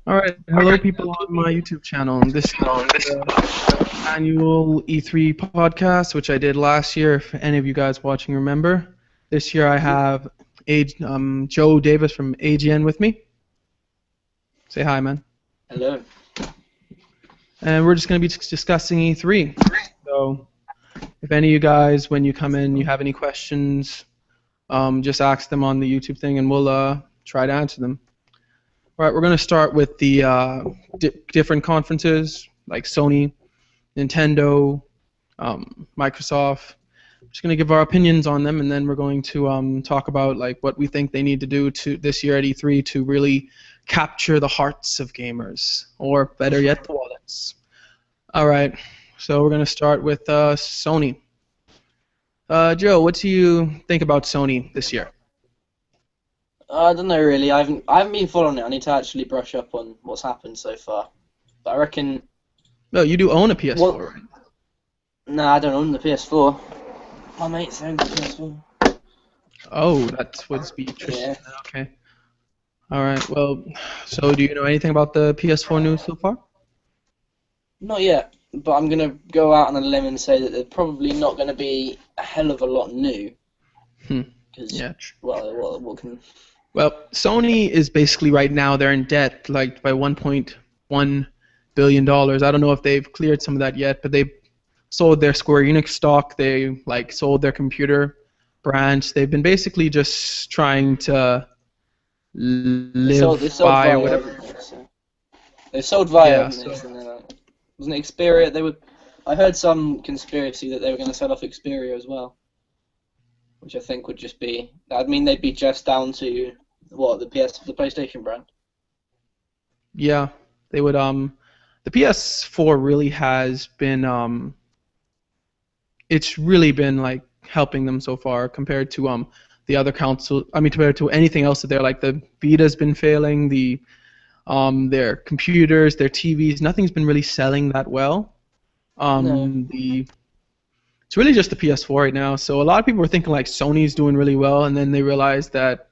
All right, hello people on my YouTube channel. This is the annual E3 podcast, which I did last year. If any of you guys watching remember, this year I have Joe Davis from AGN with me. Say hi, man. Hello. And we're just going to be discussing E3. So, if any of you guys, when you come in, you have any questions, just ask them on the YouTube thing, and we'll try to answer them. All right, we're going to start with the different conferences like Sony, Nintendo, Microsoft. I'm just going to give our opinions on them, and then we're going to talk about like what we think they need to do to this year at E3 to really capture the hearts of gamers, or better yet, the wallets. All right, so we're going to start with Sony. Joe, what do you think about Sony this year? I don't know really. I haven't been following it. I need to actually brush up on what's happened so far. But I reckon. No, you do own a PS4, What? right? Nah, I don't own the PS4. My mates own the PS4. Oh, that's what's be interesting. Yeah. Okay. All right. Well, so do you know anything about the PS4 news so far? Not yet, but I'm gonna go out on a limb and say that there's probably not gonna be a hell of a lot new. Because Yeah. what can? Well, Sony is basically right now they're in debt like by 1.1 billion dollars. I don't know if they've cleared some of that yet, but they sold their Square Enix stock. They like sold their computer branch. They've been basically just trying to live They sold by Via, or whatever. haven't they? So they sold Via, Yeah. haven't they? And then, wasn't it Xperia? I heard some conspiracy that they were going to sell off Xperia as well, which I think would just be. I'd mean they'd be just down to what the PlayStation brand. Yeah, they would. The PS4 really has been. It's really been like helping them so far compared to the other console. I mean, compared to anything else that they're like the Vita's been failing. Their computers, their TVs, nothing's been really selling that well. No. It's really just the PS4 right now. So a lot of people were thinking like Sony's doing really well, and then they realized that,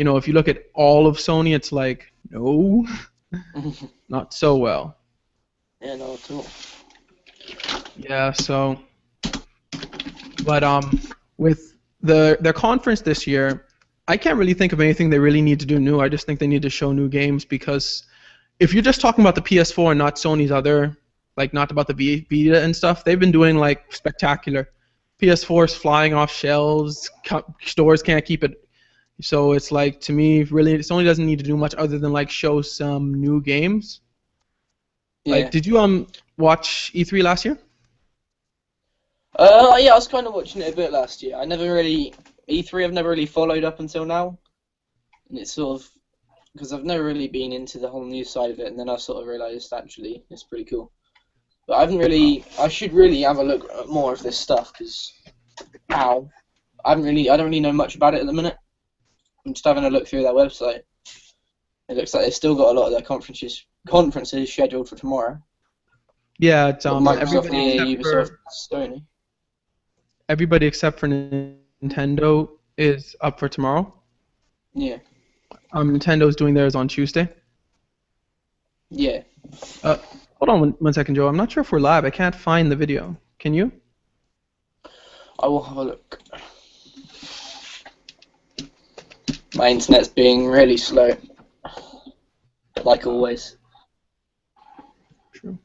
if you look at all of Sony, it's like no, not so well. Yeah, no, at all. Yeah. So, but with their conference this year, I can't really think of anything they really need to do new. I just think they need to show new games because if you're just talking about the PS4 and not Sony's other, like not about the Vita and stuff, they've been doing like spectacular. PS4's flying off shelves, stores can't keep it. So it's like, to me, really, Sony doesn't need to do much other than like show some new games. Yeah. Like, did you watch E3 last year? Yeah, I was kind of watching it a bit last year. E3 I've never really followed up until now, and it's sort of because I've never really been into the whole news side of it, and then I sort of realised actually it's pretty cool. But I should really have a look at more of this stuff because I don't really know much about it at the minute. I'm just having a look through their website. It looks like they've still got a lot of their conferences scheduled for tomorrow. Yeah, it's Microsoft, EA, Ubisoft, Sony. Everybody except for Nintendo is up for tomorrow. Yeah. Nintendo's doing theirs on Tuesday. Yeah. Hold on one second, Joe. I'm not sure if we're live. I can't find the video. Can you? I will have a look. My internet's being really slow, like always. True.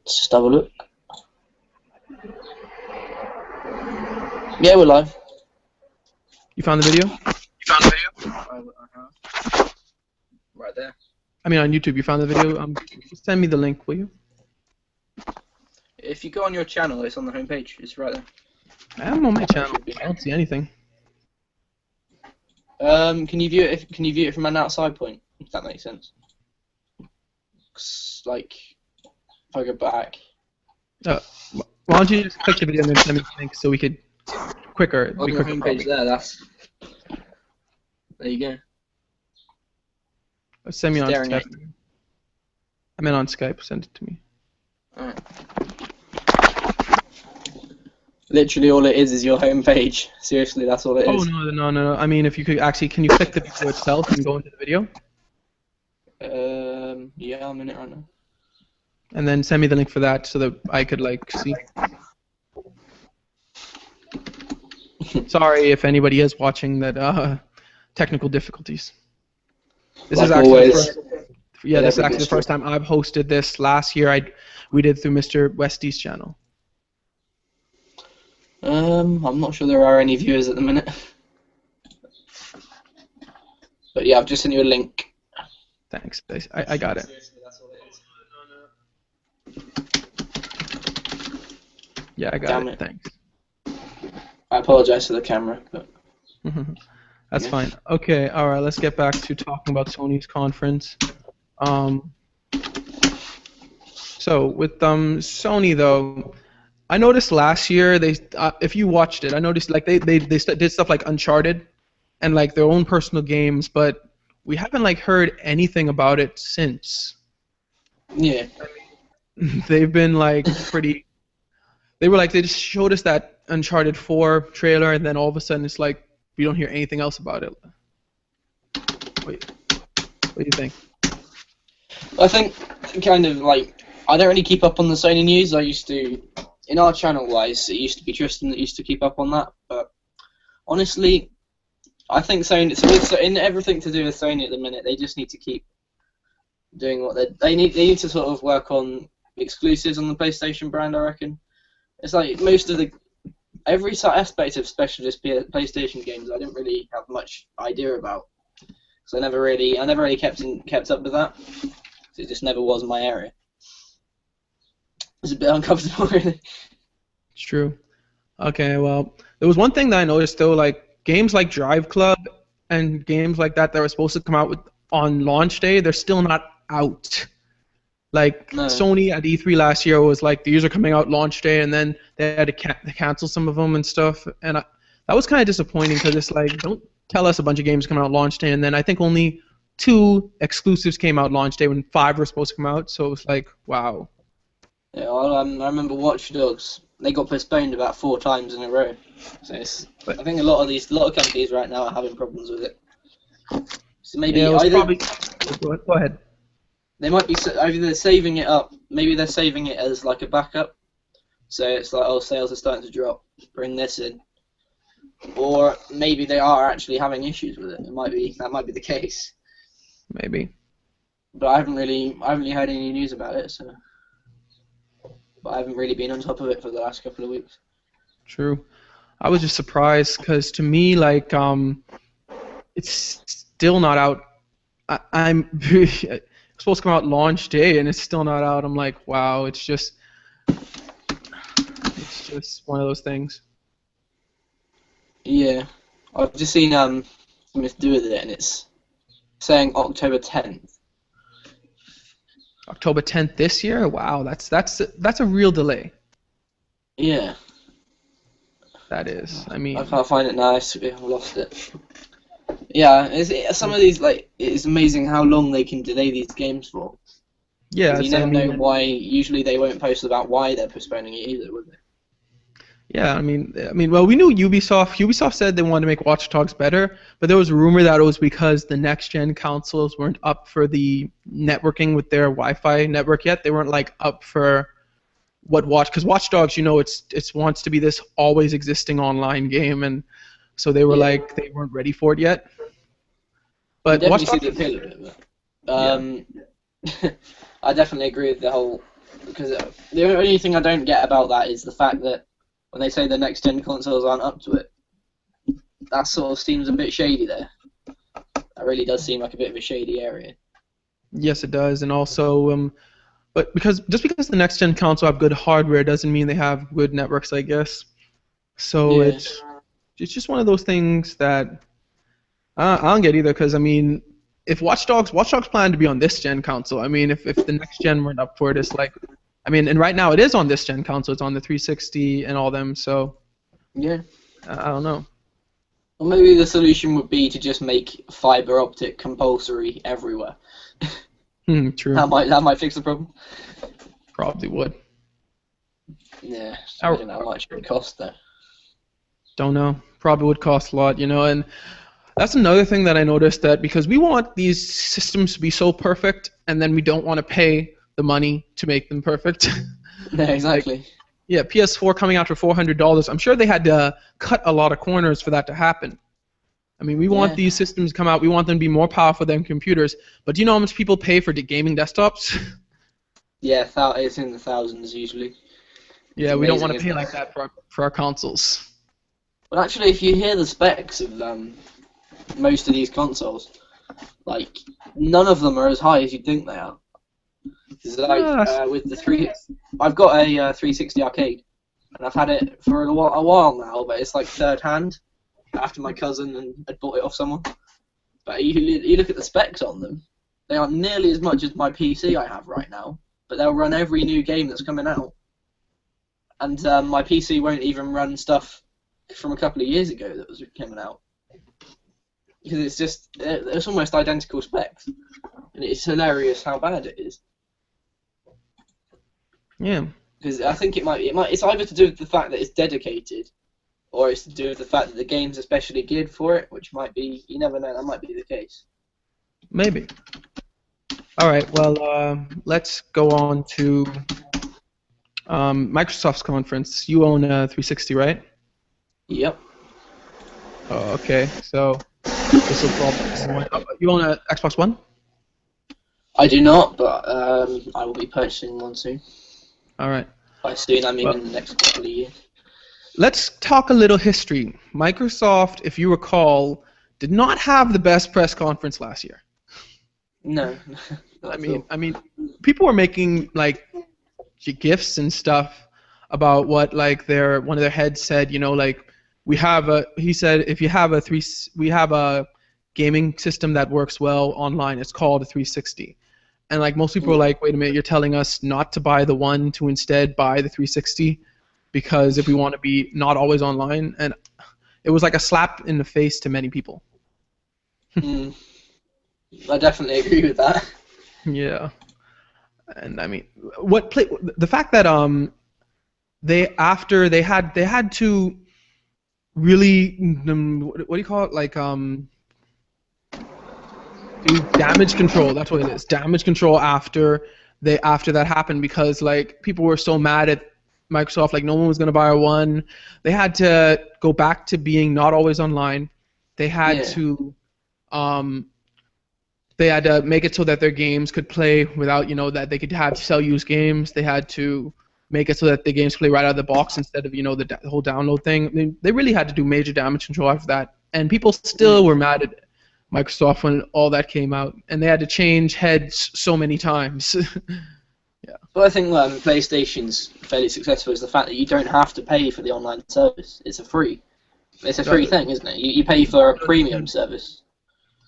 Let's just have a look. Yeah, we're live. You found the video? Right there. I mean, on YouTube, you found the video. Send me the link, will you? If you go on your channel, it's on the homepage. It's right there. I'm on my channel. I don't see anything. Can you view it from an outside point? If that makes sense. Like, if I go back. Why don't you just click the video and then send me the link so we could quicker. On your homepage there. There you go. Send me on Staring at Skype. I meant on Skype. Send it to me. Alright. Literally all it is your home page. Seriously, that's all it Oh is. no. I mean, if you could actually, can you click the video itself and go into the video? Yeah, I'm in it right now. And then send me the link for that so that I could like see. Sorry if anybody is watching that. Technical difficulties. This Like is actually always. the first. Yeah, this is actually the first time I've hosted this. Last year, we did through Mr. Westy's channel. I'm not sure there are any viewers at the minute. But yeah, I've just sent you a link. Thanks. I got it. That's all it is. Yeah, I got Damn it. it. Thanks. I apologize to the camera, but That's Yeah. fine. Okay, all right. Let's get back to talking about Sony's conference. So with Sony though, I noticed last year if you watched it, I noticed like they did stuff like Uncharted and like their own personal games, but we haven't like heard anything about it since. yeah. They've been like pretty. They just showed us that Uncharted 4 trailer, and then all of a sudden it's like we don't hear anything else about it. Wait, what do you think? I think kind of like I don't really keep up on the Sony news. I used to, in our channel wise, it used to be Tristan that used to keep up on that. But honestly, I think Sony. So in everything to do with Sony at the minute, they just need to keep doing what they need. They need to sort of work on exclusives on the PlayStation brand. I reckon it's like most of every aspect of specialist PlayStation games. I didn't really have much idea about. So I never really kept up with that. It just never was my area. It's a bit uncomfortable, really. It's true. Okay, well, there was one thing that I noticed though, like games like Drive Club and games like that were supposed to come out on launch day, they're still not out. Like No. Sony at E3 last year was like these are coming out launch day, and then they had to cancel some of them and stuff, and that was kind of disappointing because it's like don't tell us a bunch of games coming out launch day, and then I think only 2 exclusives came out launch day when 5 were supposed to come out, so it was like wow. Yeah, well, I remember Watch Dogs. They got postponed about 4 times in a row. So I think a lot of companies right now are having problems with it. So maybe Yeah, it was either probably. Go ahead. they might be either saving it up. Maybe they're saving it as like a backup. So it's like, oh, sales are starting to drop. Bring this in. Or maybe they are actually having issues with it. That might be the case. Maybe. But I haven't really heard any news about it. So. But I haven't really been on top of it for the last couple of weeks. True. I was just surprised because to me, like, it's still not out. I'm it's supposed to come out launch day and it's still not out. I'm like, wow, it's just one of those things. Yeah, I've just seen something to do with it, and it's saying October 10th. October 10th this year? Wow, that's a real delay. Yeah. That is. I mean, I can't find it now. I've lost it. Yeah, some of these it's amazing how long they can delay these games for. yeah, You never know why. Usually they won't post about why they're postponing it either, would they? Yeah, I mean, well, we knew Ubisoft. Ubisoft said they wanted to make Watch Dogs better, but there was a rumor that it was because the next-gen consoles weren't up for the networking with their Wi-Fi network yet. They weren't like up for because Watch Dogs, it wants to be this always existing online game, and so they were like they weren't ready for it yet. But I Watch definitely Dogs, see the appeal of it. But, I definitely agree with the whole because the only thing I don't get about that is the fact that when they say the next gen consoles aren't up to it, that sort of seems a bit shady there. That really does seem like a bit of a shady area. yes, it does, and also but because the next gen console have good hardware doesn't mean they have good networks, I guess. So Yeah. it's just one of those things that I don't get either. Because I mean, if Watch Dogs planned to be on this gen console, I mean, if the next gen weren't up for it, it's like, I mean, and right now it is on this gen console. It's on the 360 and all them. So Yeah. I don't know. Or maybe the solution would be to just make fiber optic compulsory everywhere. True. That might fix the problem. Probably would. Yeah, I I don't know how much it would cost though. don't know. Probably would cost a lot, and that's another thing that I noticed, that because we want these systems to be so perfect, and then we don't want to pay the money to make them perfect. No, Like, exactly. yeah, PS4 coming out for $400. I'm sure they had to cut a lot of corners for that to happen. I mean, we want Yeah. these systems to come out. We want them to be more powerful than computers. But do you know how much people pay for gaming desktops? Yeah, it's in the thousands usually. Yeah, It's we don't amazing, want to isn't pay it? like that for our consoles. But actually, if you hear the specs of most of these consoles, like none of them are as high as you'd think they are. 'Cause, like Ah, with the I've got a 360 arcade, and I've had it for a while now, but it's like third hand after my cousin and had bought it off someone. But you look at the specs on them, they aren't nearly as much as my PC I have right now, but they'll run every new game that's coming out. And my PC won't even run stuff from a couple of years ago that was coming out. Because it's almost identical specs. And it's hilarious how bad it is. yeah, Because I think it's either to do with the fact that it's dedicated, or it's to do with the fact that the game's especially geared for it, which might be, you never know, that might be the case. maybe. All right, well, let's go on to Microsoft's conference. You own a 360, right? Yep. Oh, okay. So this will probably you own a Xbox One? I do not, but I will be purchasing one soon. All right. By soon, I mean Well, in the next couple of years. let's talk a little history. Microsoft, if you recall, did not have the best press conference last year. No. Not at all. I mean, people were making like gifs and stuff about what like one of their heads said. Like he said if you have we have a gaming system that works well online. It's called a 360. And like most people were like, wait a minute, you're telling us not to buy the one, to instead buy the 360, because if we want to be not always online. And it was like a slap in the face to many people. Mm. I definitely agree with that. Yeah. And I mean, the fact that they had to really what do you call it, like do damage control. That's what it is, damage control after that happened, because like people were so mad at Microsoft, like no one was going to buy a one. They had to go back to being not always online. They had Yeah. to make it so that their games could play without, that they could have sell-use games. They had to make it so that the games play right out of the box instead of, the whole download thing. I mean, they really had to do major damage control after that. And people still were mad at Microsoft when all that came out. And they had to change heads so many times. Yeah. But I think PlayStation's fairly successful is the fact that you don't have to pay for the online service. It's a free thing, isn't it? You pay for a premium service.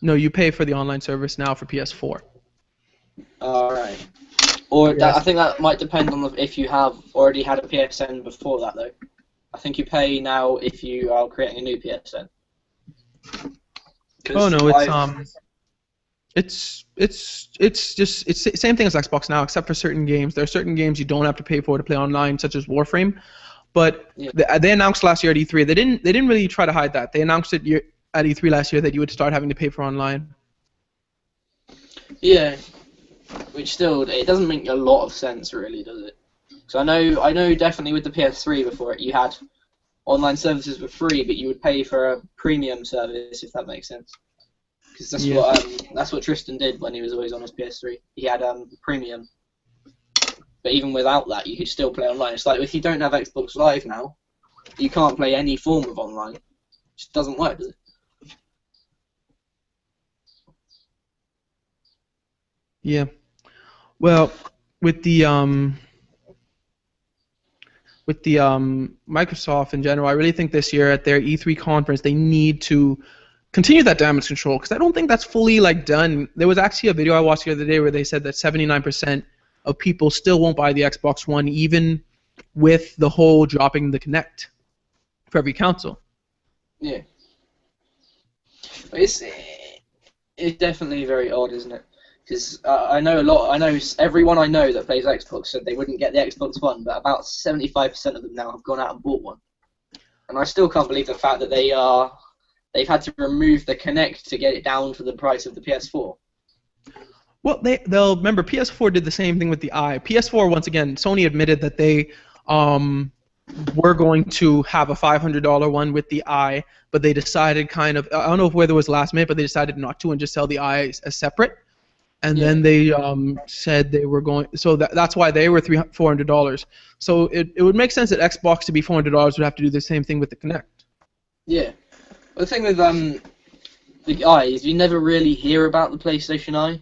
No, you pay for the online service now for PS4. Alright. Or Yes. I think that might depend on if you have already had a PSN before that, though. I think you pay now if you are creating a new PSN. Oh no, it's the same thing as Xbox now, except for certain games. There are certain games you don't have to pay for to play online, such as Warframe. But Yeah. they announced last year at E3. They didn't really try to hide that. They announced it at E3 last year that you would start having to pay for online. Yeah, which still it doesn't make a lot of sense, really, does it? So I know definitely with the PS3 before it, you had online services for free, but you would pay for a premium service, if that makes sense. Because that's what Tristan did when he was always on his PS3. He had premium, but even without that, you could still play online. It's like if you don't have Xbox Live now, you can't play any form of online. It just doesn't work, does it? Yeah. Well, with the Microsoft in general, I really think this year at their E3 conference they need to continue that damage control, because I don't think that's fully like done. There was actually a video I watched the other day where they said that 79% of people still won't buy the Xbox One, even with the whole dropping the Kinect for every console. Yeah. It's definitely very odd, isn't it? Because everyone I know that plays Xbox said they wouldn't get the Xbox One, but about 75% of them now have gone out and bought one. And I still can't believe the fact that they've had to remove the Kinect to get it down to the price of the PS4. Well, they'll remember PS4 did the same thing with the Eye. PS4, once again, Sony admitted that they were going to have a $500 one with the Eye, but they decided I don't know whether it was last minute, but they decided not to and just sell the Eye as separate. And then they said they were going, so that's why they were $400. So it would make sense that Xbox to be $400 would have to do the same thing with the Kinect. Yeah. Well, the thing with the Eye is you never really hear about the PlayStation Eye,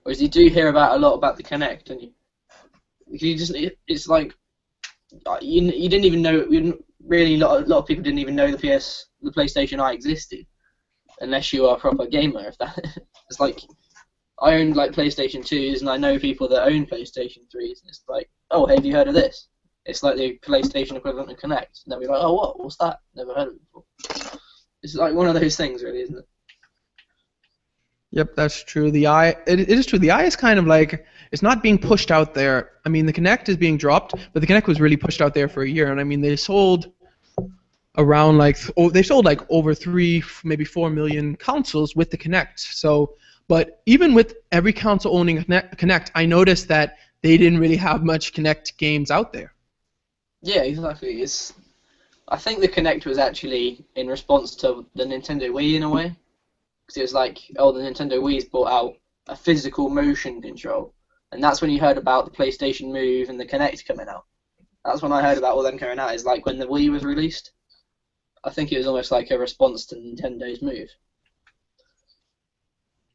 whereas you do hear a lot about the Kinect, and it's like you didn't even know. A lot of people didn't even know the PlayStation Eye existed, unless you are a proper gamer. If that, it's like. I own like PlayStation 2s, and I know people that own PlayStation 3s, and it's like, oh, hey, have you heard of this? It's like the PlayStation equivalent of Kinect. And they'll be like, oh, what's that? Never heard of it before. It's like one of those things, really, isn't it? Yep, that's true. The Eye, it is true. The Eye is kind of like, it's not being pushed out there. I mean, the Kinect is being dropped, but the Kinect was really pushed out there for a year, and I mean, they sold around over 3, maybe 4 million consoles with the Kinect. So. But even with every console owning a Kinect, I noticed that they didn't really have much Kinect games out there. Yeah, exactly. I think the Kinect was actually in response to the Nintendo Wii in a way. Because it was like, oh, the Nintendo Wii's brought out a physical motion control. And that's when you heard about the PlayStation Move and the Kinect coming out. That's when I heard about all them coming out, is like when the Wii was released. I think it was almost like a response to Nintendo's Move.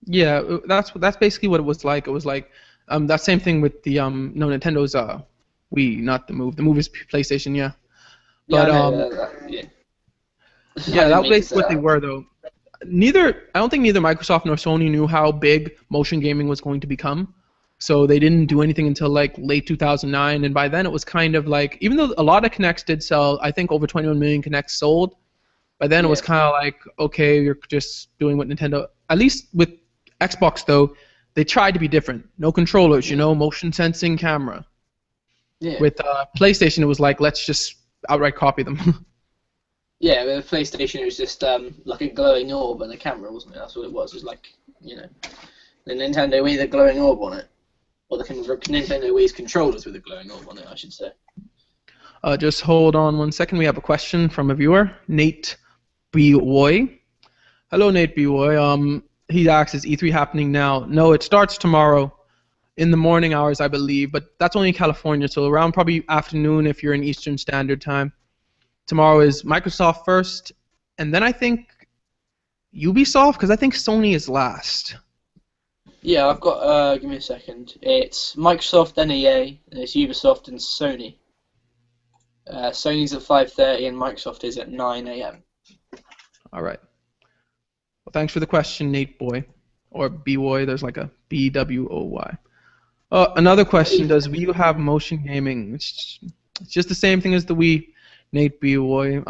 Yeah, that's basically what it was like. It was like that same thing with the Nintendo's Wii, not the Move. The Move is PlayStation, yeah. But yeah. Yeah, that was basically what they were though. I don't think neither Microsoft nor Sony knew how big motion gaming was going to become. So they didn't do anything until like late 2009, and by then it was kind of like, even though a lot of Kinects did sell, I think over 21 million Kinects sold. By then it was kind of like, okay, you're just doing what Nintendo. At least with Xbox, though, they tried to be different. No controllers, motion sensing camera. Yeah. With PlayStation, it was like, let's just outright copy them. Yeah, with PlayStation, it was just like a glowing orb and a camera, wasn't it? That's what it was. It was like, the Nintendo Wii, the glowing orb on it. Or the Nintendo Wii's controllers with a glowing orb on it, I should say. Just hold on one second. We have a question from a viewer, Nate B-Woy. Hello, Nate B-Woy. He asks, is E3 happening now? No, it starts tomorrow in the morning hours, I believe, but that's only in California, so around probably afternoon if you're in Eastern Standard Time. Tomorrow is Microsoft first, and then I think Ubisoft, because I think Sony is last. Yeah, I've got, give me a second. It's Microsoft, then EA, and it's Ubisoft and Sony. Sony's at 5:30 and Microsoft is at 9 a.m. All right. Well, thanks for the question, Nate Boy, or B-Woy. There's like a B-W-O-Y. Another question, does Wii U have motion gaming? It's just the same thing as the Wii, Nate B-Woy.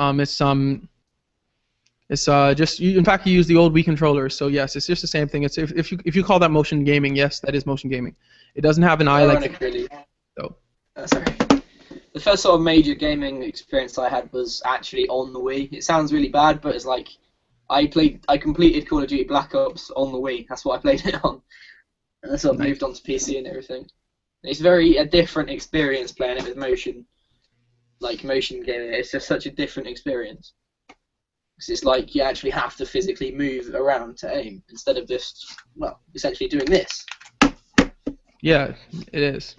It's just, in fact, you use the old Wii controller, so yes, it's just the same thing. It's if you call that motion gaming, yes, that is motion gaming. It doesn't have an eye like really. So. Sorry. The first sort of major gaming experience I had was actually on the Wii. It sounds really bad, but it's like I completed Call of Duty Black Ops on the Wii. That's what I played it on, and I sort of moved on to PC and everything. It's a different experience playing it with motion gaming. It's just such a different experience. Because it's like you actually have to physically move around to aim instead of just, essentially doing this. Yeah, it is.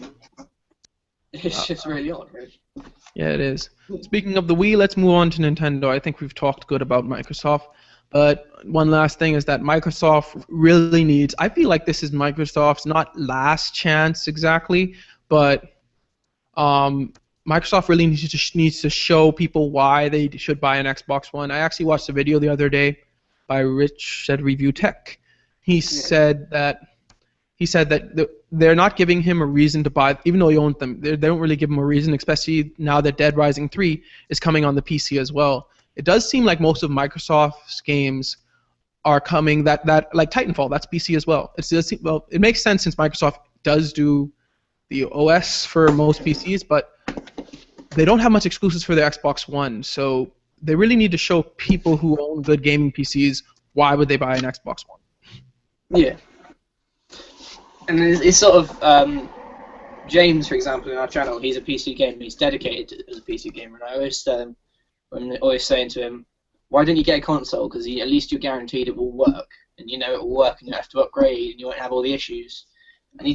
It's just really odd, really. Yeah, it is. Speaking of the Wii, let's move on to Nintendo. I think we've talked good about Microsoft. But one last thing is that Microsoft really needs, I feel like this is Microsoft's not last chance exactly, but Microsoft really needs to show people why they should buy an Xbox One. I actually watched a video the other day by Rich at Review Tech. He said that they're not giving him a reason to buy, even though he owns them. They don't really give him a reason, especially now that Dead Rising 3 is coming on the PC as well. It does seem like most of Microsoft's games are coming that like Titanfall, that's PC as well. Well, it makes sense since Microsoft does do the OS for most PCs, but they don't have much exclusives for their Xbox One, so they really need to show people who own good gaming PCs why would they buy an Xbox One. Yeah. And it's sort of James, for example, in our channel, he's a PC gamer. He's dedicated as a PC gamer, and I always tell him, I'm always saying to him, why don't you get a console? Because at least you're guaranteed it will work, and you know it will work, and you don't have to upgrade, and you won't have all the issues. And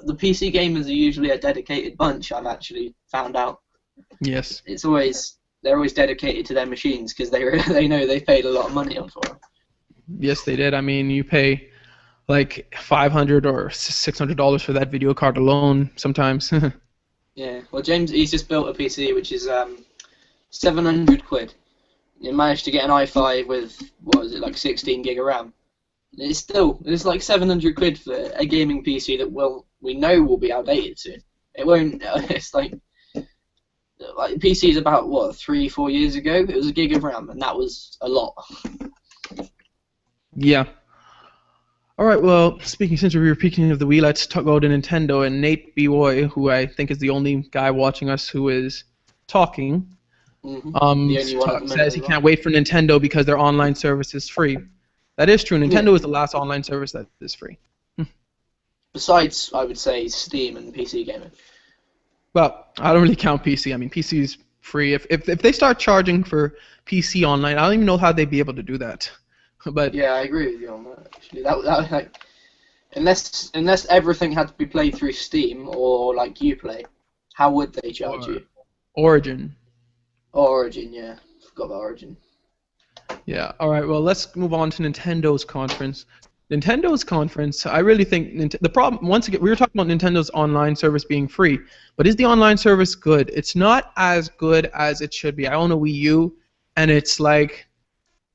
the PC gamers are usually a dedicated bunch. I've actually found out. Yes. They're always dedicated to their machines because they know they've paid a lot of money on for them. Yes, they did. I mean, you pay like $500 or $600 for that video card alone sometimes. Yeah. Well, James, he's just built a PC which is 700 quid. He managed to get an i5 with, what was it, like 16 gig of RAM. It's like 700 quid for a gaming PC that we know will be outdated soon. It won't. It's like PCs about what 3-4 years ago. It was a gig of RAM, and that was a lot. Yeah. All right. Well, since we were speaking of the Wii, let's talk about Nintendo and Nate B-Boy, who I think is the only guy watching us who is talking. The only one Says he can't wait for Nintendo because their online service is free. That is true. Nintendo is the last online service that is free. Besides, I would say Steam and PC gaming. Well, I don't really count PC. I mean, PC is free. If they start charging for PC online, I don't even know how they'd be able to do that. But yeah, I agree with you on that. Actually, that like, unless everything had to be played through Steam or like Uplay, how would they charge you? Origin. Origin, yeah. Forgot about Origin. Yeah. All right. Well, let's move on to Nintendo's conference. Nintendo's conference, I really think the problem. Once again, we were talking about Nintendo's online service being free, but is the online service good? It's not as good as it should be. I own a Wii U, and it's like,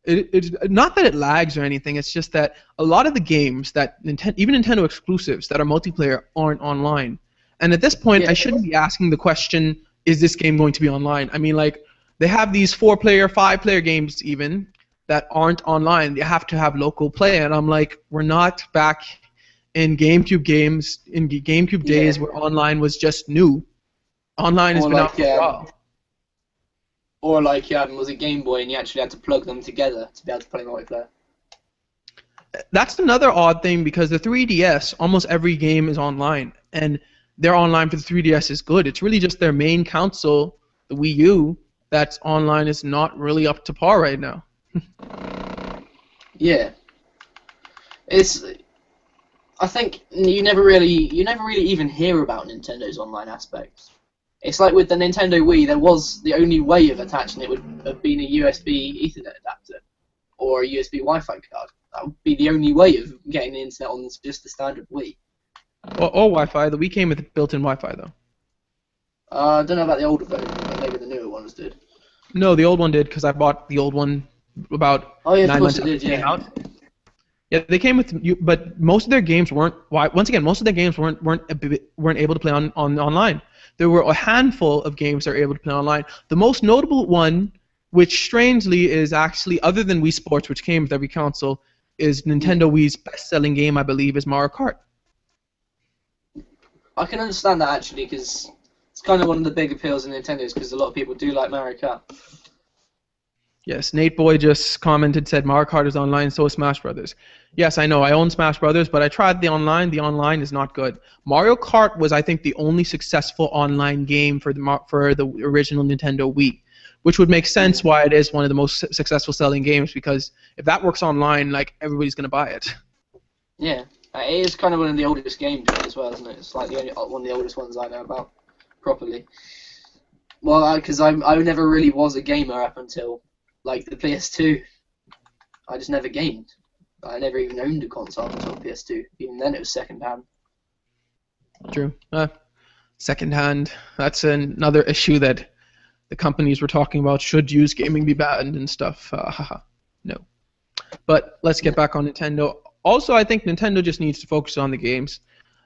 it's not that it lags or anything. It's just that a lot of the games that even Nintendo exclusives that are multiplayer aren't online. And at this point, I shouldn't be asking the question, is this game going to be online? I mean, like, they have these 4-player, 5-player games even that aren't online. They have to have local play, and I'm like, we're not back in GameCube games, in GameCube days where online was just new. Online has been out for a while. Or like, was it Game Boy and you actually had to plug them together to be able to play multiplayer? That's another odd thing because the 3DS, almost every game is online, and their online for the 3DS is good. It's really just their main console, the Wii U, that's online is not really up to par right now. Yeah. I think you never really even hear about Nintendo's online aspects. It's like with the Nintendo Wii, there was the only way of attaching it would have been a USB Ethernet adapter or a USB Wi-Fi card. That would be the only way of getting the internet on just the standard Wii. Or Wi-Fi. The Wii came with built-in Wi-Fi though. I don't know about the older version, but maybe the newer ones did. No, the old one did because I bought the old one about 9 months after it came out. Yeah, they came with, but most of their games weren't. Once again, most of their games weren't able to play online. There were a handful of games that were able to play online. The most notable one, which strangely is actually other than Wii Sports, which came with every console, is Nintendo Wii's best-selling game, I believe, is Mario Kart. I can understand that actually because it's kind of one of the big appeals of Nintendo's because a lot of people do like Mario Kart. Yes, Nate Boy just commented, said Mario Kart is online, so is Smash Brothers. Yes, I know, I own Smash Brothers, but I tried the online. The online is not good. Mario Kart was, I think, the only successful online game for the original Nintendo Wii, which would make sense why it is one of the most successful selling games, because if that works online, like, everybody's going to buy it. Yeah, it is kind of one of the oldest games as well, isn't it? It's like one of the oldest ones I know about properly. Well, because I never really was a gamer up until like the PS2. I just never gamed. I never even owned a console until the PS2. Even then, it was second-hand. True. Second-hand. That's another issue that the companies were talking about. Should used gaming be banned and stuff? No. But let's get back on Nintendo. Also, I think Nintendo just needs to focus on the games.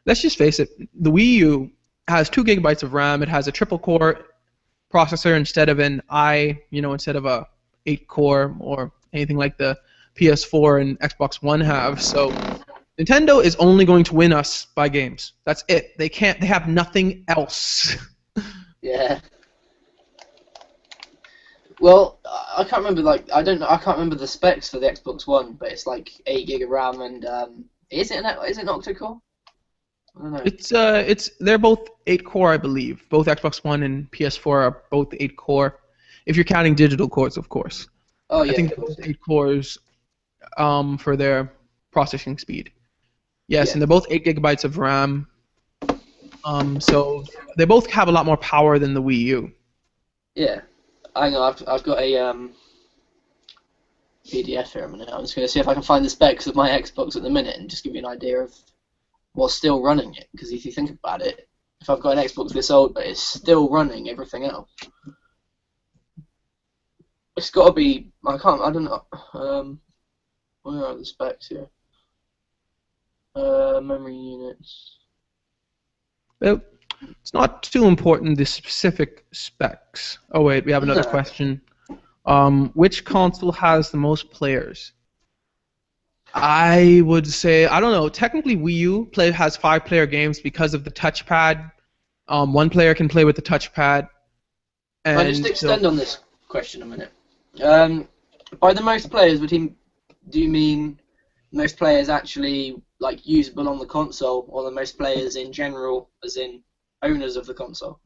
Let's just face it. The Wii U has 2 gigabytes of RAM. It has a triple-core processor instead of a 8-core or anything like the PS4 and Xbox One have. So Nintendo is only going to win us by games. That's it. They have nothing else. Yeah. Well, I can't remember. Like, I don't know. I can't remember the specs for the Xbox One, but it's like 8 gig of RAM and is it an octa-core? I don't know. They're both 8 core, I believe. Both Xbox One and PS4 are both 8 core. If you're counting digital cores, of course. Oh yeah. I think they're both 8 cores for their processing speed. Yes, Yeah. and they're both 8 GB of RAM. So they both have a lot more power than the Wii U. Yeah. Hang on, I've got a PDF here a minute. I'm just going to see if I can find the specs of my Xbox at the minute and just give you an idea of what's still running it. Because if you think about it, if I've got an Xbox this old but it's still running everything else, it's got to be. I don't know. Where are the specs here? Memory units. Well, it's not too important, the specific specs. Oh wait, we have another No. question. Which console has the most players? I would say, I don't know, technically Wii U has 5-player games because of the touchpad. One player can play with the touchpad. Can I just extend on this question a minute? By the most players, do you mean most players actually like usable on the console, or the most players in general, as in owners of the console?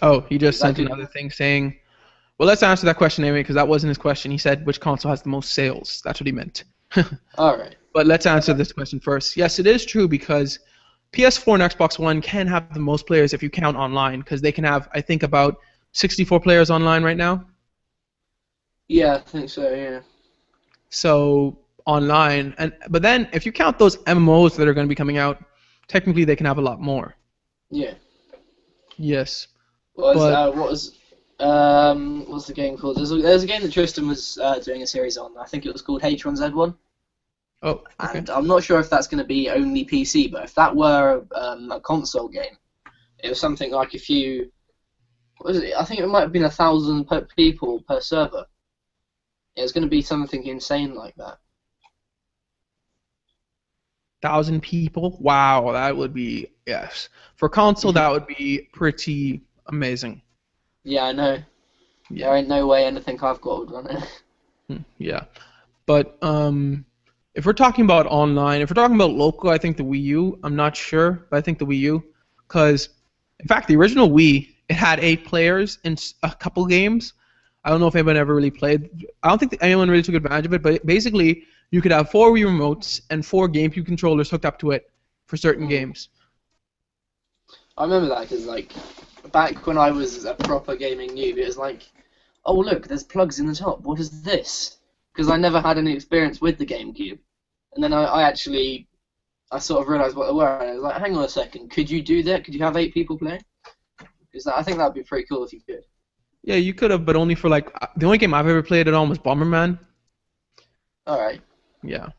Oh, he just sent Exactly. another thing saying, well, let's answer that question anyway, because that wasn't his question. He said which console has the most sales. That's what he meant. All right. But let's answer this question first. Yes, it is true because PS4 and Xbox One can have the most players if you count online, because they can have, I think, about 64 players online right now. Yeah, I think so. Yeah. So online, but then if you count those MMOs that are going to be coming out, technically they can have a lot more. Yeah. Yes. What's the game called? There's a game that Tristan was doing a series on. I think it was called H1Z1. Oh, okay. And I'm not sure if that's going to be only PC, but if that were a console game, it was something like if you, what was it? I think it might have been 1,000 people per server. It was going to be something insane like that. 1,000 people? Wow, that would be, yes. For console, that would be pretty amazing. Yeah, I know. Yeah. There ain't no way anything I've got would run it. Yeah. But if we're talking about online, if we're talking about local, I think the Wii U. I'm not sure, but I think the Wii U, because in fact the original Wii, it had 8 players in a couple games. I don't know if anyone ever really played. I don't think anyone really took advantage of it, but basically you could have 4 Wii remotes and 4 GameCube controllers hooked up to it for certain games. I remember that because, like, back when I was a proper gaming noob, it was like, oh look, there's plugs in the top. What is this? Because I never had any experience with the GameCube, and then I sort of realised what they were, and I was like, hang on a second, could you do that? Could you have 8 people playing? Because I think that'd be pretty cool if you could. Yeah, you could have, but only for like the only game I've ever played it on was Bomberman. All right. Yeah.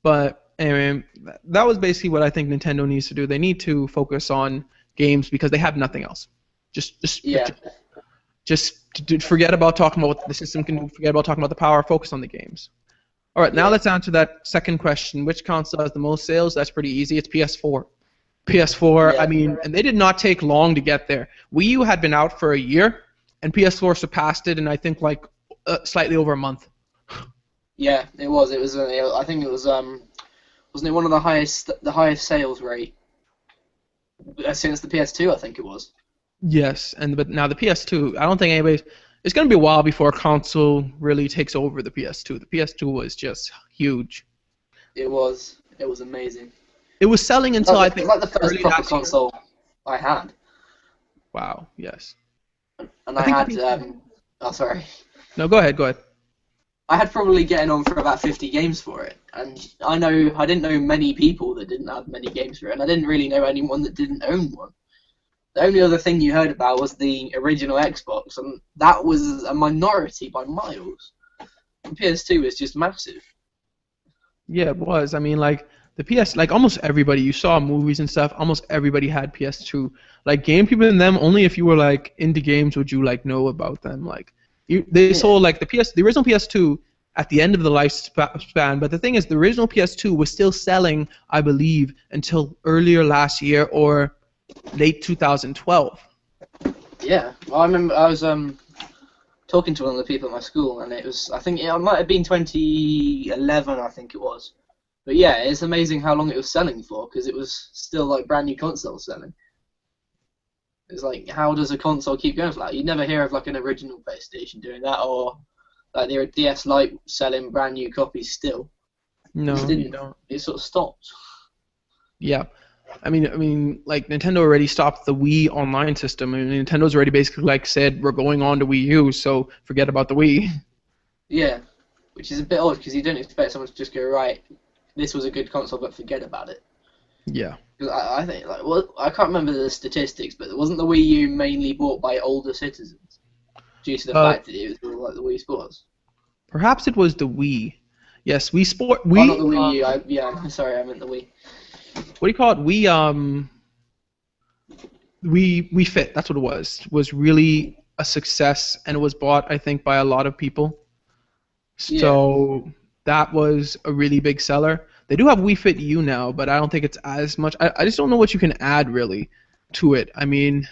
But anyway, that was basically what I think Nintendo needs to do. They need to focus on games because they have nothing else. Just forget about talking about what the system can do. Forget about talking about the power. Focus on the games. All right, now let's answer that second question. Which console has the most sales? That's pretty easy. It's PS4. PS4. Yeah. I mean, and they did not take long to get there. Wii U had been out for a year, and PS4 surpassed it in I think like slightly over a month. Yeah, it was. It was. I think it was. Wasn't it one of the highest sales rate since the PS2? I think it was. Yes, but now the PS2, I don't think anybody's. It's going to be a while before a console really takes over the PS2. The PS2 was just huge. It was. It was amazing. It was selling until I think like the first early proper last year. console I had. Wow. Yes. And I had. Oh, sorry. No, go ahead. Go ahead. I had probably getting on for about 50 games for it, and I didn't know many people that didn't have many games for it, and I didn't really know anyone that didn't own one. The only other thing you heard about was the original Xbox, and that was a minority by miles. The PS2 was just massive. Yeah, it was. I mean, like the PS, like almost everybody you saw movies and stuff. Almost everybody had PS2. Like game people in them. Only if you were like into games would you like know about them. Like they sold like the original PS2 at the end of the lifespan. But the thing is, the original PS2 was still selling, I believe, until earlier last year or late 2012. Yeah, well, I remember I was talking to one of the people at my school, and I think it might have been 2011, I think it was. But yeah, it's amazing how long it was selling for, because it was still like brand new consoles selling. It's like, how does a console keep going for that? You never hear of like an original PlayStation doing that, or like their DS Lite selling brand new copies still. No, It just didn't. you don't. It sort of stopped. Yeah. I mean, like Nintendo already stopped the Wii online system. I mean, Nintendo's already basically like said we're going on to Wii U, so forget about the Wii. Yeah, which is a bit odd because you don't expect someone to just go, right, this was a good console, but forget about it. Yeah. Because I think, like, well, I can't remember the statistics, but wasn't the Wii U mainly bought by older citizens due to the fact that it was all like the Wii Sports? Perhaps it was the Wii. Yes, Wii Sport. Oh, not the Wii U. Yeah, sorry, I meant the Wii. What do you call it? Wii Fit. That's what it was. Was really a success, and it was bought, I think, by a lot of people. So that was a really big seller. They do have Wii Fit U now, but I don't think it's as much. I just don't know what you can add really to it. I mean,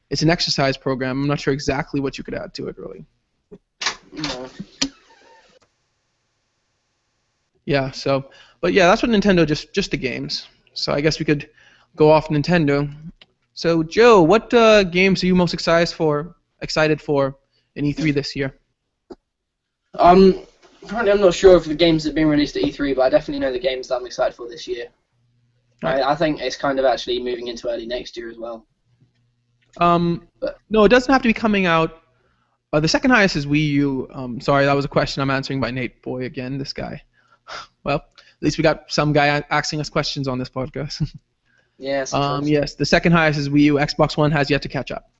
it's an exercise program. I'm not sure exactly what you could add to it really. No. Yeah. So, but yeah, that's what Nintendo just the games. So I guess we could go off Nintendo. So Joe, what games are you most excited for in E3 this year? Currently I'm not sure if the games that have been released at E3, but I definitely know the games that I'm excited for this year. Right. I think it's kind of actually moving into early next year as well. No, it doesn't have to be coming out. The second highest is Wii U. Sorry, that was a question I'm answering by Nate. Boy, again, this guy. Well, at least we got some guy asking us questions on this podcast. Yes. Yes, the second highest is Wii U. Xbox One has yet to catch up.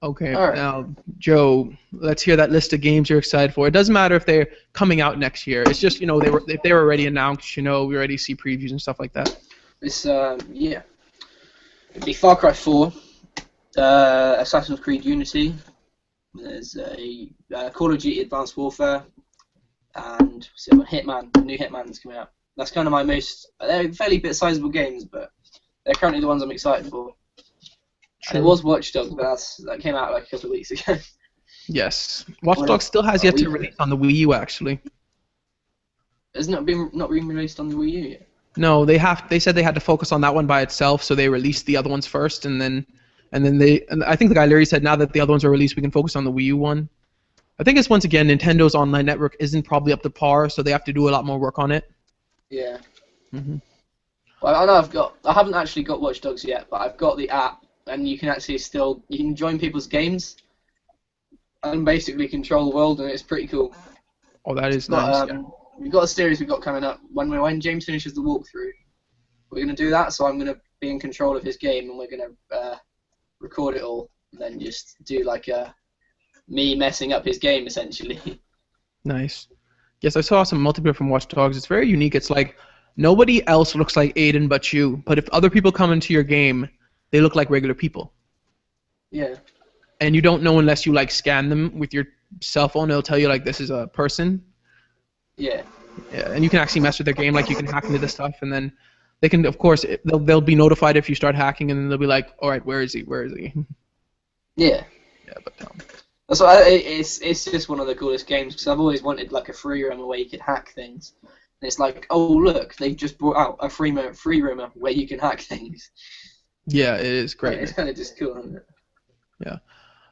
Okay, All right. Now, Joe, let's hear that list of games you're excited for. It doesn't matter if they're coming out next year. It's just, if they were already announced, we already see previews and stuff like that. It's it'd be Far Cry 4, Assassin's Creed Unity. There's a Call of Duty Advanced Warfare, and Hitman. The new Hitman's coming out. That's kind of my most. They're fairly bit sizable games, but they're currently the ones I'm excited for. And it was Watch Dogs, but that came out like a couple of weeks ago. Yes, Watch Dogs still has yet to release on the Wii U actually. Isn't it not been released on the Wii U yet? No, they said they had to focus on that one by itself, so they released the other ones first, and I think the guy Larry said now that the other ones are released, we can focus on the Wii U one. I think it's once again Nintendo's online network isn't probably up to par, so they have to do a lot more work on it. Yeah. Mhm. Well, I know I haven't actually got Watch Dogs yet, but I've got the app, and you can actually you can join people's games and basically control the world, and it's pretty cool. Oh, that is nice. We've got a series we've got coming up. When James finishes the walkthrough, we're going to do that, so I'm going to be in control of his game, and we're going to record it all, and then just do like me messing up his game, essentially. Nice. Yes, I saw some multiplayer from Watch Dogs. It's very unique. It's like nobody else looks like Aiden but you, but if other people come into your game, they look like regular people. Yeah. And you don't know unless you like scan them with your cell phone. It'll tell you like this is a person. Yeah. Yeah, and you can actually mess with their game, like you can hack into this stuff, and then they can, of course, they'll be notified if you start hacking, and then they'll be like, all right, where is he? Yeah. Yeah, but that's why it's just one of the coolest games, because I've always wanted like a free roamer where you could hack things, and it's like, oh look, they've just brought out a free roamer where you can hack things. Yeah, it is great. It's kind of just cool, isn't it? Yeah.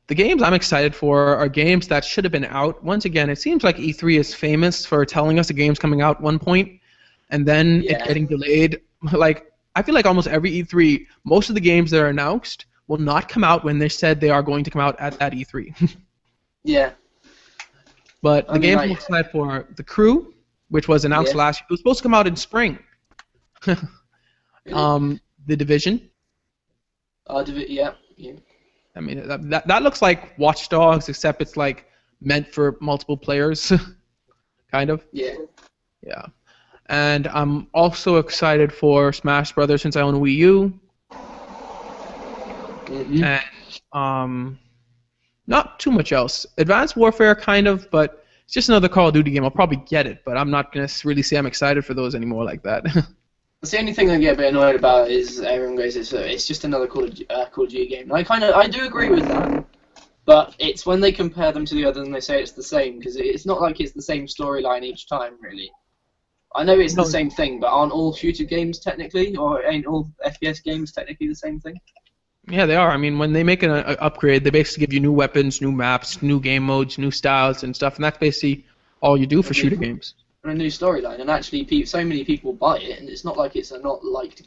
The games I'm excited for are games that should have been out. Once again, it seems like E3 is famous for telling us the game's coming out at one point, and then it getting delayed. Like, I feel like almost every E3, most of the games that are announced will not come out when they said they are going to come out at that E3. Yeah. But the games I'm excited for are The Crew, which was announced last year. It was supposed to come out in spring. The Division. Yeah. I mean, that looks like Watch Dogs, except it's like meant for multiple players, kind of. Yeah. Yeah. And I'm also excited for Smash Brothers since I own a Wii U. Mm-hmm. And not too much else. Advanced Warfare, kind of, but it's just another Call of Duty game. I'll probably get it, but I'm not gonna really say I'm excited for those anymore like that. That's the only thing I get a bit annoyed about is everyone goes, it's just another Call of Duty game. I do agree with that, but it's when they compare them to the others and they say it's the same, because it's not like it's the same storyline each time, really. I know it's the same thing, but aren't all shooter games technically, or ain't all FPS games technically the same thing? Yeah, they are. I mean, when they make an upgrade, they basically give you new weapons, new maps, new game modes, new styles and stuff, and that's basically all you do for shooter games. And a new storyline, and actually, so many people buy it, and it's not like it's a not liked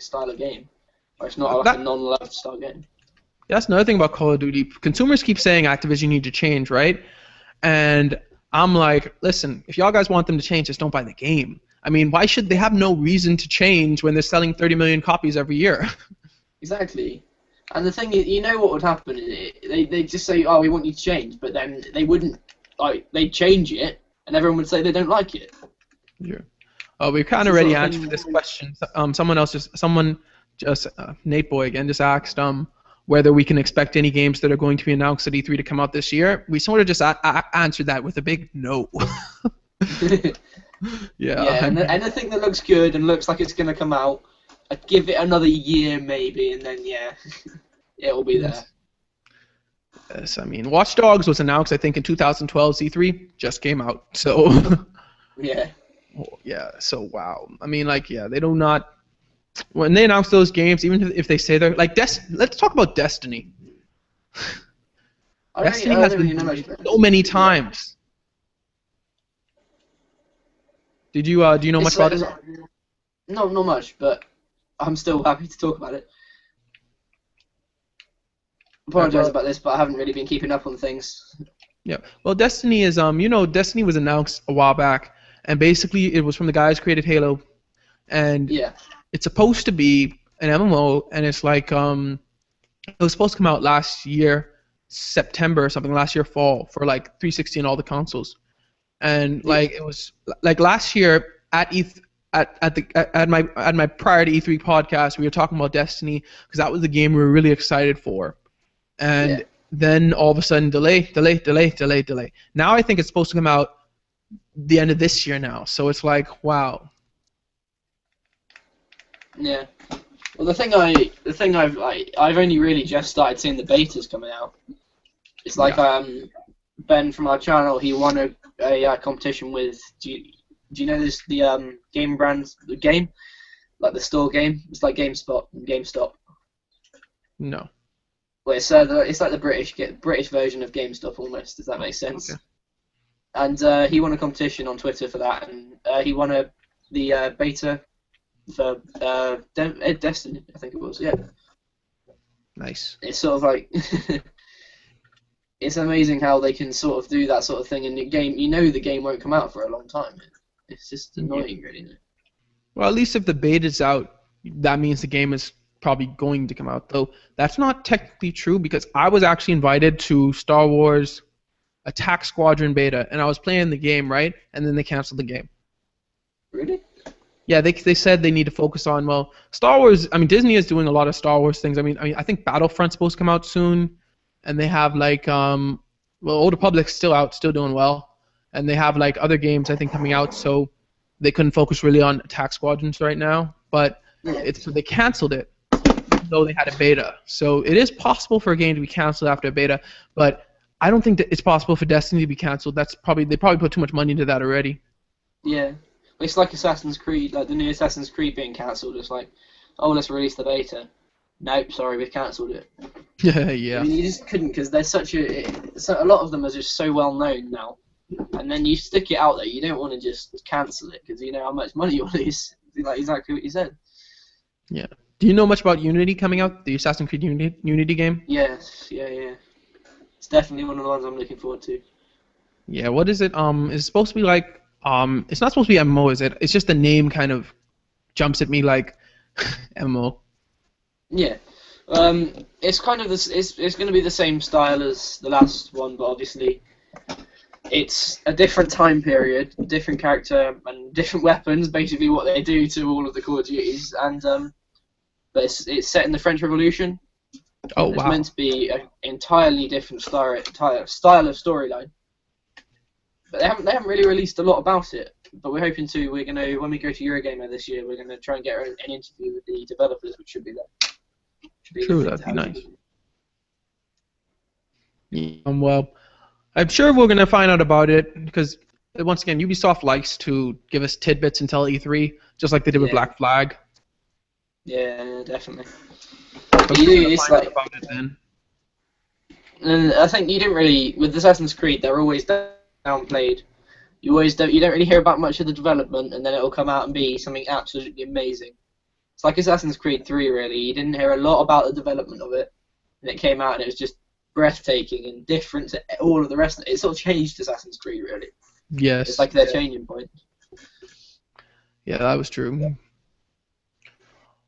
style of game, or it's not like a non-loved style game. Yeah, that's another thing about Call of Duty. Consumers keep saying Activision need to change, right? And I'm like, listen, if y'all guys want them to change, just don't buy the game. I mean, why should they have no reason to change when they're selling 30 million copies every year? Exactly. And the thing is, you know what would happen? They just say, oh, we want you to change, but then they wouldn't, they'd change it, and everyone would say they don't like it. Yeah. We kind of already answered this question. Someone just Nate Boy again just asked whether we can expect any games that are going to be announced at E3 to come out this year. We sort of just answered that with a big no. Yeah, and anything that looks good and looks like it's going to come out, I'd give it another year maybe, and then yeah, it'll be there. Yes, I mean, Watch Dogs was announced I think in 2012. E3 just came out, so yeah. Yeah, so wow. I mean, like, yeah, they do not. When they announce those games, even if they say they're like let's talk about Destiny. Destiny has been so many times. Do you know much about it? No, not much, but I'm still happy to talk about it. Apologize about this, but I haven't really been keeping up on things. Yeah. Well, Destiny is Destiny was announced a while back, and basically it was from the guys who created Halo, and yeah, it's supposed to be an MMO, and it's like it was supposed to come out last year, September or something, last year fall for like 360 and all the consoles, and like it was like last year at my prior to E3 podcast, we were talking about Destiny because that was the game we were really excited for, and then all of a sudden delay. Now I think it's supposed to come out the end of this year now, so it's like wow. Yeah. Well, I've only really just started seeing the betas coming out. It's like Ben from our channel, he won a competition with. Do you know this the game brands the game, like the store game? It's like GameStop. No. Well, it's like the British version of GameStop almost. Does that make sense? Okay. And he won a competition on Twitter for that, and he won the beta for Destiny, I think it was. Yeah. Nice. It's sort of like it's amazing how they can sort of do that sort of thing in the game. You know the game won't come out for a long time. It's just annoying, really. Isn't it? Well, at least if the beta's out, that means the game is probably going to come out. Though that's not technically true because I was actually invited to Star Wars Attack Squadron beta, and I was playing the game, right? And then they canceled the game. Really? Yeah, they said they need to focus on, Star Wars. I mean, Disney is doing a lot of Star Wars things. I mean, I think Battlefront's supposed to come out soon, and they have like, Old Republic's still out, still doing well, and they have like other games I think coming out, so they couldn't focus really on Attack Squadrons right now. But they canceled it, though they had a beta. So it is possible for a game to be canceled after a beta, but I don't think that it's possible for Destiny to be canceled. They probably put too much money into that already. Yeah. It's like Assassin's Creed, like the new Assassin's Creed being cancelled. It's like, oh, let's release the beta. Nope, sorry, we've cancelled it. Yeah. I mean, you just couldn't because there's a lot of them are just so well known now. And then you stick it out there. You don't want to just cancel it because you know how much money you'll lose. Like exactly what you said. Yeah. Do you know much about Unity coming out? The Assassin's Creed Unity game? Yes. Yeah. It's definitely one of the ones I'm looking forward to. Yeah. What is it? Is it supposed to be like? It's not supposed to be MMO, is it? It's just the name kind of jumps at me like MMO. Yeah. It's kind of this. It's going to be the same style as the last one, but obviously it's a different time period, different character, and different weapons. Basically, what they do to all of the Call of Duties, and but it's set in the French Revolution. Oh wow! It's meant to be an entirely different style of storyline. But they haven't really released a lot about it. But we're hoping to. We're gonna when we go to Eurogamer this year, we're gonna try and get an interview with the developers, which should be there. Should be a True, good thing that'd to be have. nice. Well, I'm sure we're gonna find out about it because once again, Ubisoft likes to give us tidbits until E3, just like they did with Yeah. Black Flag. Yeah, definitely. But You we're do, gonna it's find out like, about it then. and I think you didn't really with Assassin's Creed. They're always downplayed. You don't really hear about much of the development, and then it'll come out and be something absolutely amazing. It's like Assassin's Creed 3, really. You didn't hear a lot about the development of it, and it came out and it was just breathtaking and different to all of the rest. It sort of changed Assassin's Creed, really. Yes. It's like their changing point. Yeah, that was true.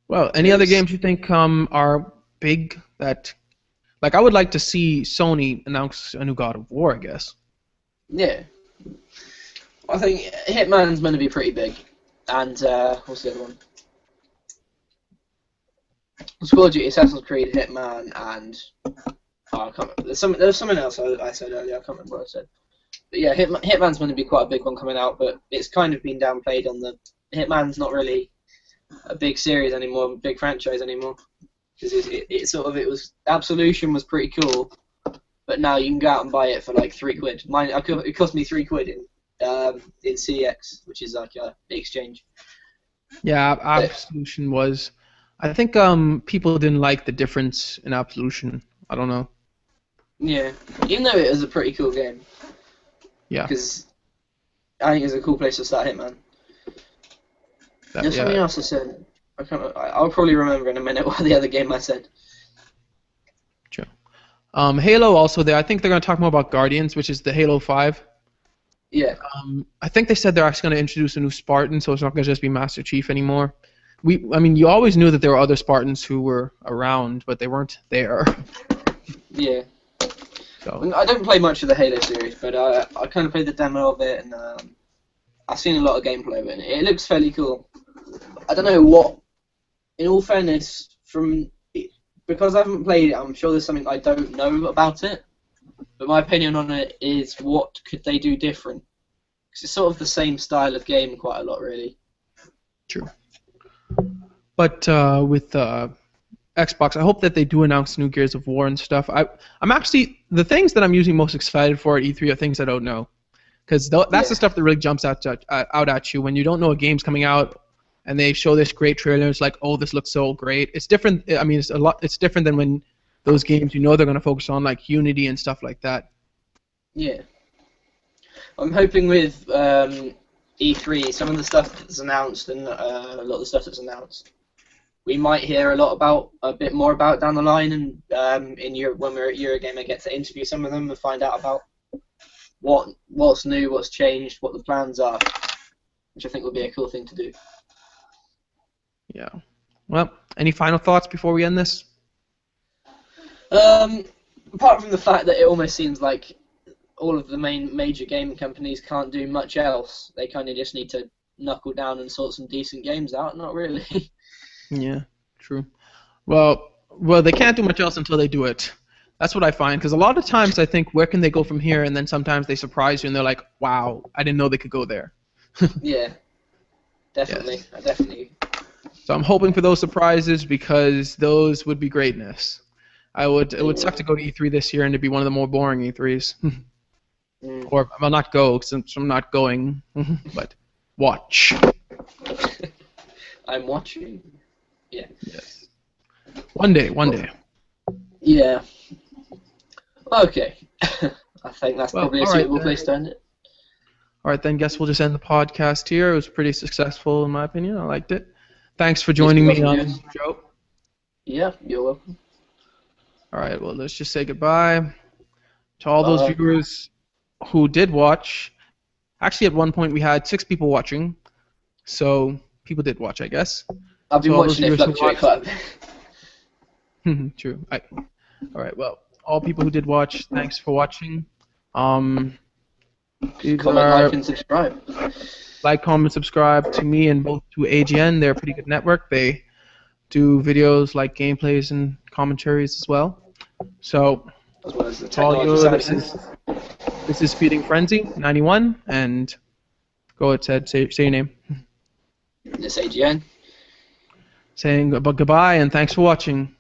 Well, any other games you think are big that, like, I would like to see Sony announce a new God of War, I guess. Yeah. I think Hitman's going to be pretty big. And, what's the other one? Call of Duty, Assassin's Creed, Hitman, and... Oh, I can't remember. There's something else I said earlier, I can't remember what I said. But yeah, Hitman's going to be quite a big one coming out, but it's kind of been downplayed on the... Hitman's not really a big series anymore, a big franchise anymore. Because it was... Absolution was pretty cool, but now you can go out and buy it for like £3. It cost me £3 in CX, which is like the exchange. Yeah, Absolution was... I think people didn't like the difference in Absolution. I don't know. Yeah, even though it was a pretty cool game. Yeah. Because I think it's a cool place to start Hitman. There's something else I said. I'll probably remember in a minute what the other game I said. True. Halo also there. I think they're going to talk more about Guardians, which is the Halo 5. Yeah. I think they said they're actually going to introduce a new Spartan, so it's not going to just be Master Chief anymore. I mean, you always knew that there were other Spartans who were around, but they weren't there. Yeah. So. I don't play much of the Halo series, but I kind of played the demo of it, and I've seen a lot of gameplay of it. And it looks fairly cool. I don't know what. In all fairness, because I haven't played it, I'm sure there's something I don't know about it. But my opinion on it is, what could they do different? Because it's sort of the same style of game quite a lot, really. True. But with Xbox, I hope that they do announce new Gears of War and stuff. I'm actually, the things that I'm usually most excited for at E3 are things I don't know, because that's the stuff that really jumps out at you when you don't know a game's coming out and they show this great trailer. It's like, oh, this looks so great. It's different. I mean, it's different than when those games they're going to focus on like Unity and stuff like that. Yeah. I'm hoping with E3, some of the stuff that's announced and a lot of the stuff that's announced, we might hear a bit more about down the line, and when we're at Eurogamer, get to interview some of them and find out about what's new, what's changed, what the plans are, which I think would be a cool thing to do. Yeah. Well, any final thoughts before we end this? Apart from the fact that it almost seems like all of the major gaming companies can't do much else. They kind of just need to knuckle down and sort some decent games out. Not really. Yeah, true. Well, they can't do much else until they do it. That's what I find, because a lot of times I think, where can they go from here? And then sometimes they surprise you and they're like, wow, I didn't know they could go there. Yeah, definitely. Yes. I definitely. So I'm hoping for those surprises, because those would be greatness. It would suck to go to E3 this year and to be one of the more boring E3s. Or, well, not go, since I'm not going, but watch. I'm watching. Yeah. Yes. One day. Yeah. Okay. I think that's probably a suitable place to end it. All right, then. Guess we'll just end the podcast here. It was pretty successful, in my opinion. I liked it. Thanks for joining me on the show. Yeah, you're welcome. All right, well, let's just say goodbye to all those viewers who did watch. Actually, at one point we had 6 people watching, so people did watch, I guess. I've been watching it fluctuate quite a bit. True. All right, well, all people who did watch, thanks for watching. Comment, like, and subscribe. Like, comment, subscribe to me and both to AGN. They're a pretty good network. They do videos like gameplays and commentaries as well. So, as well as the technology side of things. This is Feeding Frenzy 91, and go ahead, Ted, say your name. This AGN. Saying goodbye and thanks for watching.